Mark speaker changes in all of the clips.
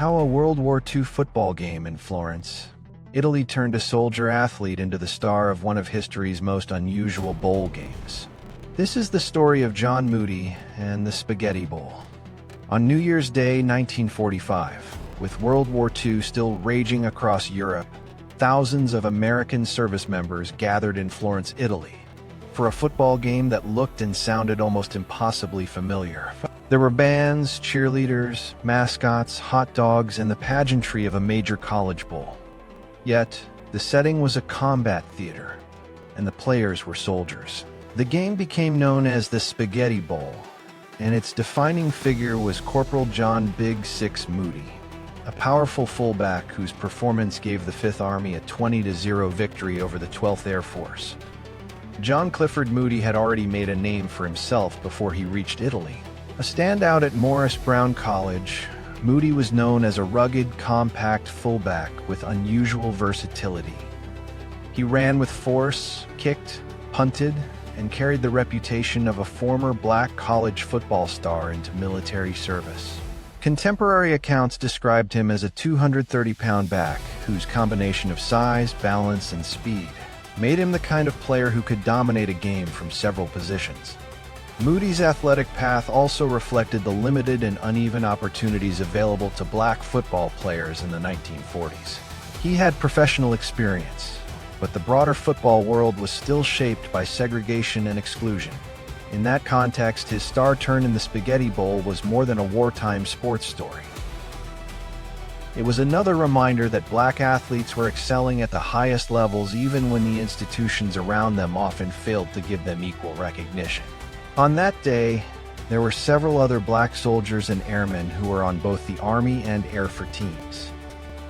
Speaker 1: How a World War II football game in Florence. Italy turned a soldier athlete into the star of one of history's most unusual bowl games. This is the story of John Moody and the Spaghetti Bowl. On New Year's Day 1945, with World War II still raging across Europe, thousands of American service members gathered in Florence, Italy, for a football game that looked and sounded almost impossibly familiar. There were bands, cheerleaders, mascots, hot dogs, and the pageantry of a major college bowl. Yet, the setting was a combat theater, and the players were soldiers. The game became known as the Spaghetti Bowl, and its defining figure was Corporal John Big Six Moody, a powerful fullback whose performance gave the Fifth Army a 20-0 victory over the 12th Air Force. John Clifford Moody had already made a name for himself before he reached Italy. A standout at Morris Brown College, Moody was known as a rugged, compact fullback with unusual versatility. He ran with force, kicked, punted, and carried the reputation of a former black college football star into military service. Contemporary accounts described him as a 230-pound back whose combination of size, balance, and speed made him the kind of player who could dominate a game from several positions. Moody's athletic path also reflected the limited and uneven opportunities available to black football players in the 1940s. He had professional experience, but the broader football world was still shaped by segregation and exclusion. In that context, his star turn in the Spaghetti Bowl was more than a wartime sports story. It was another reminder that black athletes were excelling at the highest levels even when the institutions around them often failed to give them equal recognition. On that day, there were several other black soldiers and airmen who were on both the Army and Air Force teams,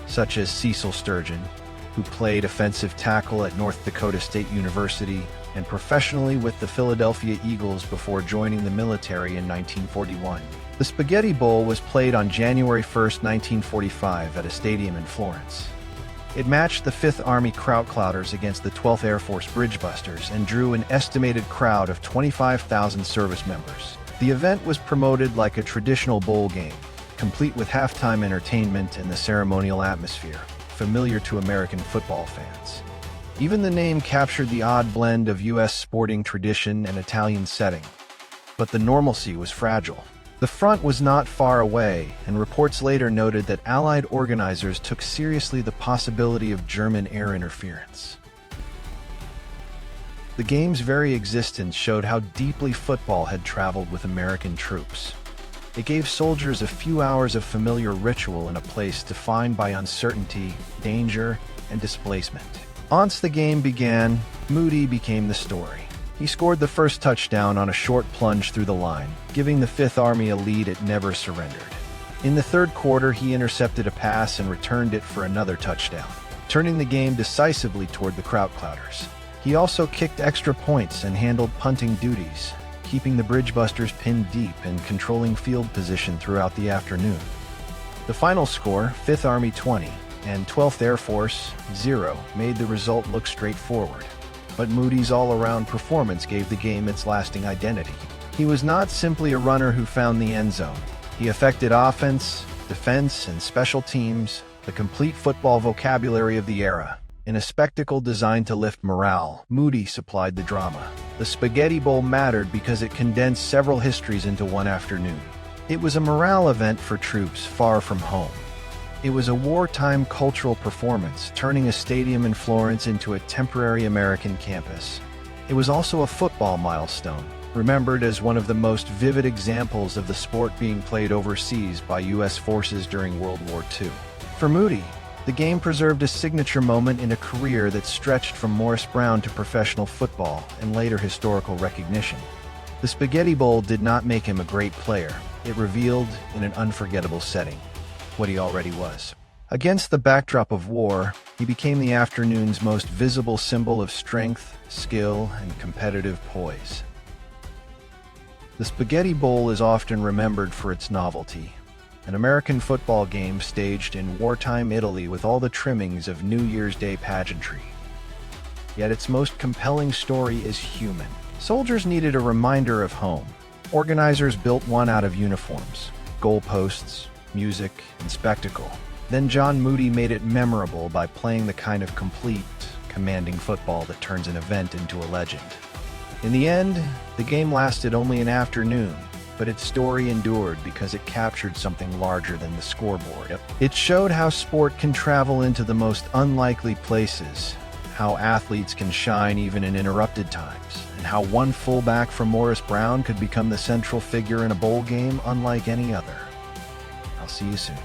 Speaker 1: such as Cecil Sturgeon, who played offensive tackle at North Dakota State University and professionally with the Philadelphia Eagles before joining the military in 1941. The Spaghetti Bowl was played on January 1, 1945 at a stadium in Florence. It matched the 5th Army Krautclouders against the 12th Air Force Bridgebusters and drew an estimated crowd of 25,000 service members. The event was promoted like a traditional bowl game, complete with halftime entertainment and the ceremonial atmosphere, familiar to American football fans. Even the name captured the odd blend of U.S. sporting tradition and Italian setting. But the normalcy was fragile. The front was not far away, and reports later noted that Allied organizers took seriously the possibility of German air interference. The game's very existence showed how deeply football had traveled with American troops. It gave soldiers a few hours of familiar ritual in a place defined by uncertainty, danger, and displacement. Once the game began, Moody became the story. He scored the first touchdown on a short plunge through the line, giving the Fifth Army a lead it never surrendered. In the third quarter, he intercepted a pass and returned it for another touchdown, turning the game decisively toward the Krautclouders. He also kicked extra points and handled punting duties, keeping the Bridgebusters pinned deep and controlling field position throughout the afternoon. The final score, 5th Army 20 and 12th Air Force 0, made the result look straightforward. But Moody's all-around performance gave the game its lasting identity. He was not simply a runner who found the end zone. He affected offense, defense, and special teams, the complete football vocabulary of the era. In a spectacle designed to lift morale, Moody supplied the drama. The Spaghetti Bowl mattered because it condensed several histories into one afternoon. It was a morale event for troops far from home. It was a wartime cultural performance, turning a stadium in Florence into a temporary American campus. It was also a football milestone, remembered as one of the most vivid examples of the sport being played overseas by U.S. forces during World War II. For Moody, the game preserved a signature moment in a career that stretched from Morris Brown to professional football and later historical recognition. The Spaghetti Bowl did not make him a great player. It revealed, in an unforgettable setting, what he already was. Against the backdrop of war, he became the afternoon's most visible symbol of strength, skill, and competitive poise. The Spaghetti Bowl is often remembered for its novelty, an American football game staged in wartime Italy with all the trimmings of New Year's Day pageantry. Yet its most compelling story is human. Soldiers needed a reminder of home. Organizers built one out of uniforms, goalposts, music, and spectacle. Then John Moody made it memorable by playing the kind of complete, commanding football that turns an event into a legend. In the end, the game lasted only an afternoon, but its story endured because it captured something larger than the scoreboard. It showed how sport can travel into the most unlikely places, how athletes can shine even in interrupted times, and how one fullback from Morris Brown could become the central figure in a bowl game unlike any other. I'll see you soon.